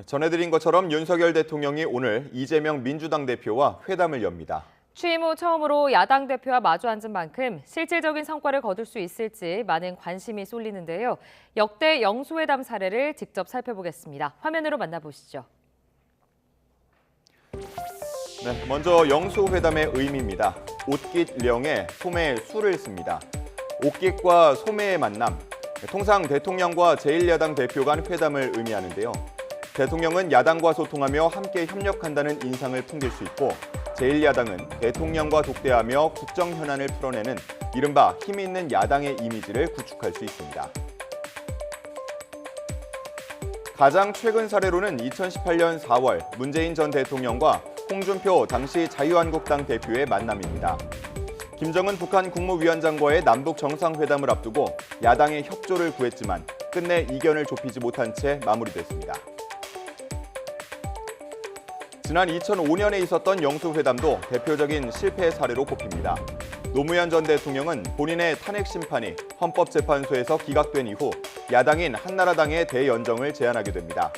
전해드린 것처럼 윤석열 대통령이 오늘 이재명 민주당 대표와 회담을 엽니다. 취임 후 처음으로 야당 대표와 마주 앉은 만큼 실질적인 성과를 거둘 수 있을지 많은 관심이 쏠리는데요. 역대 영수회담 사례를 직접 살펴보겠습니다. 화면으로 만나보시죠. 네, 먼저 영수회담의 의미입니다. 옷깃령에 소매 수를 씁니다. 옷깃과 소매의 만남, 통상 대통령과 제1야당 대표 간 회담을 의미하는데요. 대통령은 야당과 소통하며 함께 협력한다는 인상을 풍길 수 있고 제1야당은 대통령과 독대하며 국정 현안을 풀어내는 이른바 힘 있는 야당의 이미지를 구축할 수 있습니다. 가장 최근 사례로는 2018년 4월 문재인 전 대통령과 홍준표 당시 자유한국당 대표의 만남입니다. 김정은 북한 국무위원장과의 남북 정상회담을 앞두고 야당의 협조를 구했지만 끝내 이견을 좁히지 못한 채 마무리됐습니다. 지난 2005년에 있었던 영수회담도 대표적인 실패 사례로 꼽힙니다. 노무현 전 대통령은 본인의 탄핵 심판이 헌법재판소에서 기각된 이후 야당인 한나라당의 대연정을 제안하게 됩니다.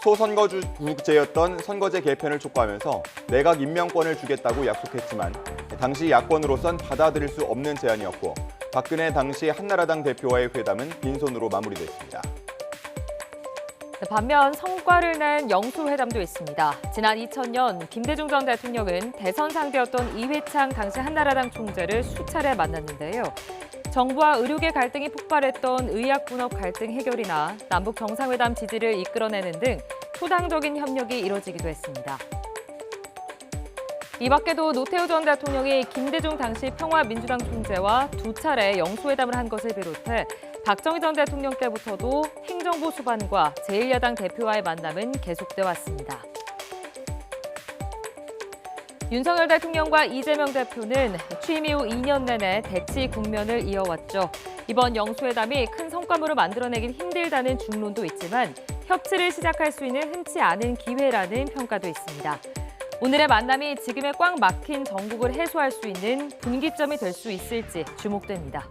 소선거구제였던 선거제 개편을 촉구하면서 내각 임명권을 주겠다고 약속했지만 당시 야권으로선 받아들일 수 없는 제안이었고 박근혜 당시 한나라당 대표와의 회담은 빈손으로 마무리됐습니다. 반면 성과를 낸 영수회담도 있습니다. 지난 2000년 김대중 전 대통령은 대선 상대였던 이회창 당시 한나라당 총재를 수차례 만났는데요. 정부와 의료계 갈등이 폭발했던 의학분업 갈등 해결이나 남북 정상회담 지지를 이끌어내는 등 초당적인 협력이 이뤄지기도 했습니다. 이 밖에도 노태우 전 대통령이 김대중 당시 평화민주당 총재와 두 차례 영수회담을 한 것을 비롯해 박정희 전 대통령 때부터도 행정부 수반과 제1야당 대표와의 만남은 계속돼 왔습니다. 윤석열 대통령과 이재명 대표는 취임 이후 2년 내내 대치 국면을 이어왔죠. 이번 영수회담이 큰 성과물을 만들어내긴 힘들다는 중론도 있지만 협치를 시작할 수 있는 흔치 않은 기회라는 평가도 있습니다. 오늘의 만남이 지금의 꽉 막힌 정국을 해소할 수 있는 분기점이 될 수 있을지 주목됩니다.